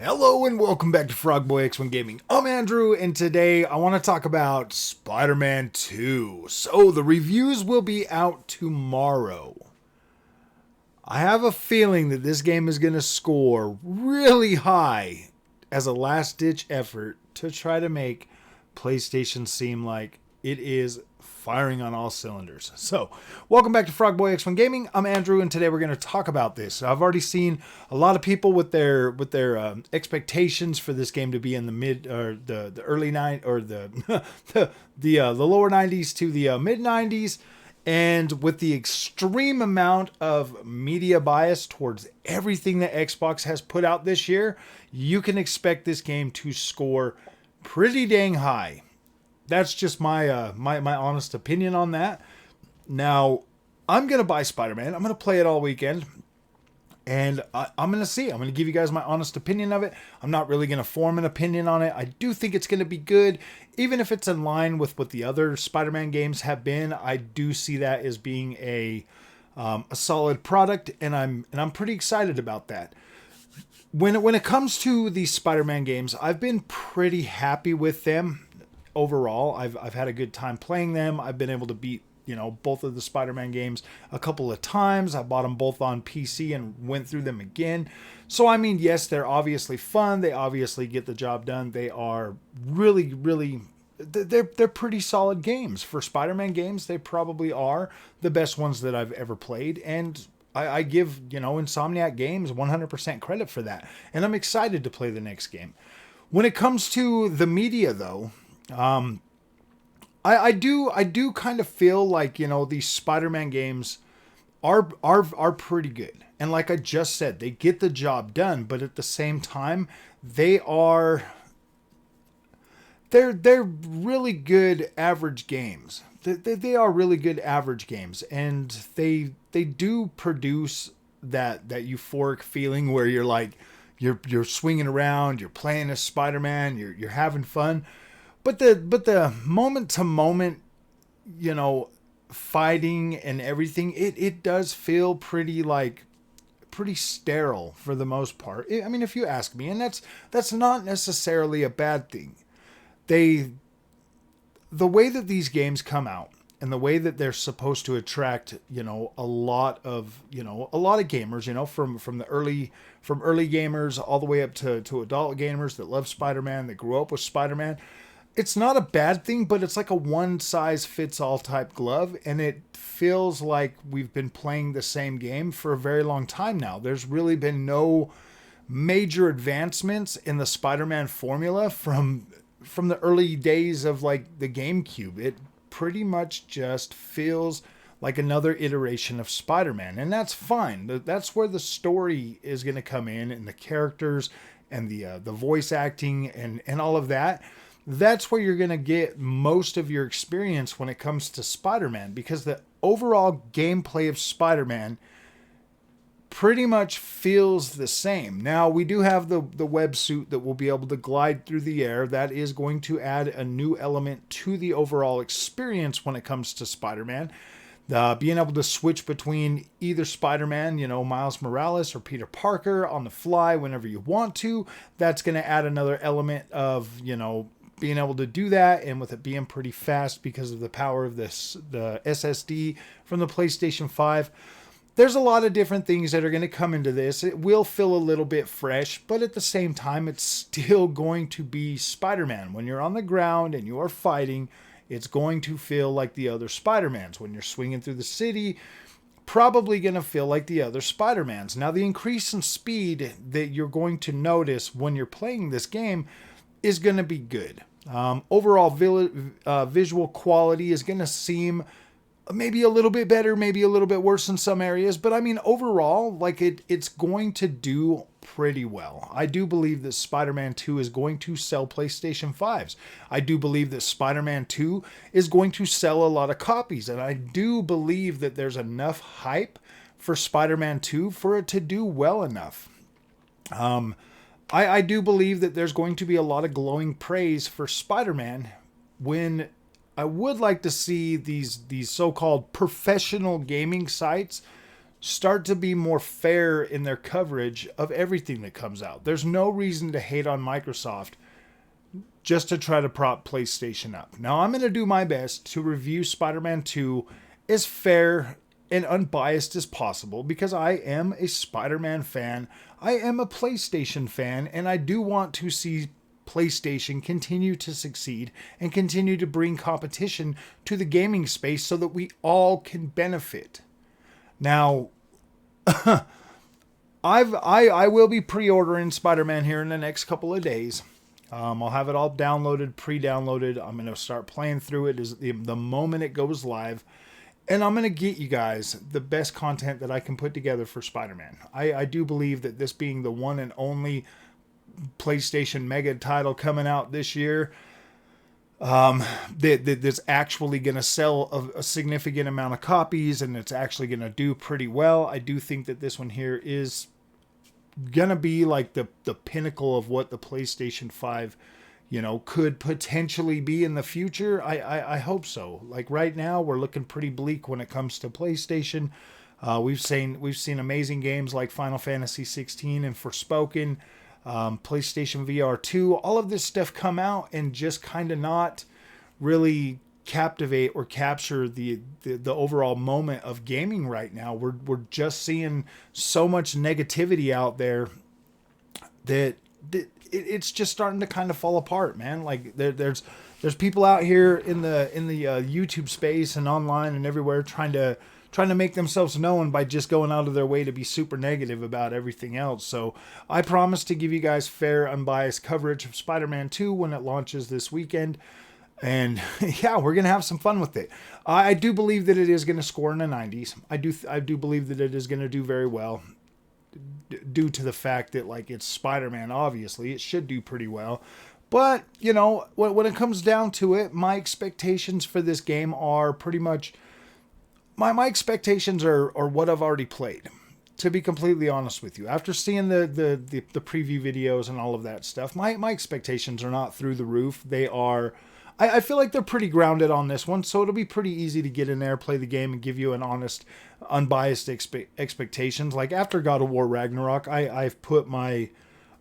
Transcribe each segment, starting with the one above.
Hello and welcome back to Frogboy X1 Gaming. I'm Andrew, and today I want to talk about Spider-Man 2. So the reviews will be out tomorrow. I have a feeling that this game is going to score really high as a last-ditch effort to try to make PlayStation seem like it is firing on all cylinders. So, welcome back to Frogboy X1 Gaming. I'm Andrew, and today we're going to talk about this. I've already seen a lot of people with their expectations for this game to be in the mid or the early the lower 90s to the mid 90s, and with the extreme amount of media bias towards everything that Xbox has put out this year, you can expect this game to score pretty dang high. That's just my my honest opinion on that. Now, I'm going to buy Spider-Man. I'm going to play it all weekend. And I'm going to see. I'm going to give you guys my honest opinion of it. I'm not really going to form an opinion on it. I do think it's going to be good. Even if it's in line with what the other Spider-Man games have been, I do see that as being a solid product. And I'm pretty excited about that. When it comes to these Spider-Man games, I've been pretty happy with them. Overall, I've had a good time playing them. I've been able to beat, both of the Spider-Man games a couple of times. I bought them both on PC and went through them again. So, I mean, yes, they're obviously fun. They obviously get the job done. They are really, really, they're pretty solid games. For Spider-Man games, they probably are the best ones that I've ever played. And I give, Insomniac Games 100% credit for that. And I'm excited to play the next game. When it comes to the media, though, I do kind of feel like, these Spider-Man games are pretty good. And like I just said, they get the job done, but at the same time, they're really good average games. They are really good average games, and they do produce that euphoric feeling where you're like you're swinging around, you're playing as Spider-Man, you're having fun. But the moment to moment, fighting and everything, it does feel pretty sterile for the most part. I mean, if you ask me, and that's not necessarily a bad thing. The way that these games come out and the way that they're supposed to attract, a lot of gamers, from early gamers all the way up to adult gamers that love Spider-Man, that grew up with Spider-Man. It's not a bad thing, but it's like a one-size-fits-all type glove, and it feels like we've been playing the same game for a very long time now. There's really been no major advancements in the Spider-Man formula from the early days of like the GameCube. It pretty much just feels like another iteration of Spider-Man, and that's fine. That's where the story is going to come in, and the characters, and the voice acting, and all of that. That's where you're going to get most of your experience when it comes to Spider-Man, because the overall gameplay of Spider-Man pretty much feels the same. Now, we do have the web suit that will be able to glide through the air. That is going to add a new element to the overall experience when it comes to Spider-Man. Being able to switch between either Spider-Man, Miles Morales, or Peter Parker on the fly whenever you want to, that's going to add another element of, being able to do that, and with it being pretty fast because of the power of the SSD from the PlayStation 5. There's a lot of different things that are going to come into this. It will feel a little bit fresh, but at the same time, it's still going to be Spider-Man. When you're on the ground and you're fighting, it's going to feel like the other Spider-Mans. When you're swinging through the city, probably going to feel like the other Spider-Mans. Now, the increase in speed that you're going to notice when you're playing this game is going to be good. Overall visual quality is going to seem maybe a little bit better, maybe a little bit worse in some areas, but I mean, overall, it's going to do pretty well. I do believe that Spider-Man 2 is going to sell PlayStation 5s. I do believe that Spider-Man 2 is going to sell a lot of copies, and I do believe that there's enough hype for Spider-Man 2 for it to do well enough. I do believe that there's going to be a lot of glowing praise for Spider-Man when I would like to see these so-called professional gaming sites start to be more fair in their coverage of everything that comes out. There's no reason to hate on Microsoft just to try to prop PlayStation up. Now, I'm going to do my best to review Spider-Man 2 as fair and unbiased as possible, because I am a Spider-Man fan, I am a PlayStation fan, and I do want to see PlayStation continue to succeed and continue to bring competition to the gaming space so that we all can benefit. Now, I will be pre-ordering Spider-Man here in the next couple of days. I'll have it all downloaded, pre-downloaded. I'm going to start playing through it as the moment it goes live. And I'm going to get you guys the best content that I can put together for Spider-Man. I do believe that this being the one and only PlayStation Mega title coming out this year, that's actually going to sell a significant amount of copies, and it's actually going to do pretty well. I do think that this one here is going to be like the pinnacle of what the PlayStation 5 could potentially be in the future. I hope so. Like right now, we're looking pretty bleak when it comes to PlayStation. We've seen amazing games like Final Fantasy 16 and Forspoken, PlayStation VR 2, all of this stuff come out and just kind of not really captivate or capture the overall moment of gaming right now. We're just seeing so much negativity out there that it's just starting to kind of fall apart, man. Like there's people out here in the YouTube space and online and everywhere trying to make themselves known by just going out of their way to be super negative about everything else. So I promise to give you guys fair, unbiased coverage of Spider-Man 2 when it launches this weekend. And yeah, we're going to have some fun with it. I do believe that it is going to score in the 90s. I do believe that it is going to do very well, due to the fact that, like, it's Spider-Man, obviously. It should do pretty well. But, when it comes down to it, my expectations for this game are pretty much... My expectations are what I've already played, to be completely honest with you. After seeing the preview videos and all of that stuff, my expectations are not through the roof. They are... I feel like they're pretty grounded on this one, so it'll be pretty easy to get in there, play the game, and give you an honest, unbiased expectations. Like after God of War Ragnarok, I've put my...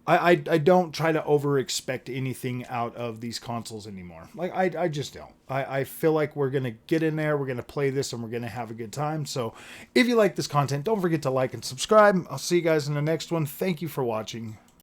I don't try to over expect anything out of these consoles anymore. Like I just don't. I feel like we're going to get in there, we're going to play this, and we're going to have a good time. So if you like this content, don't forget to like and subscribe. I'll see you guys in the next one. Thank you for watching.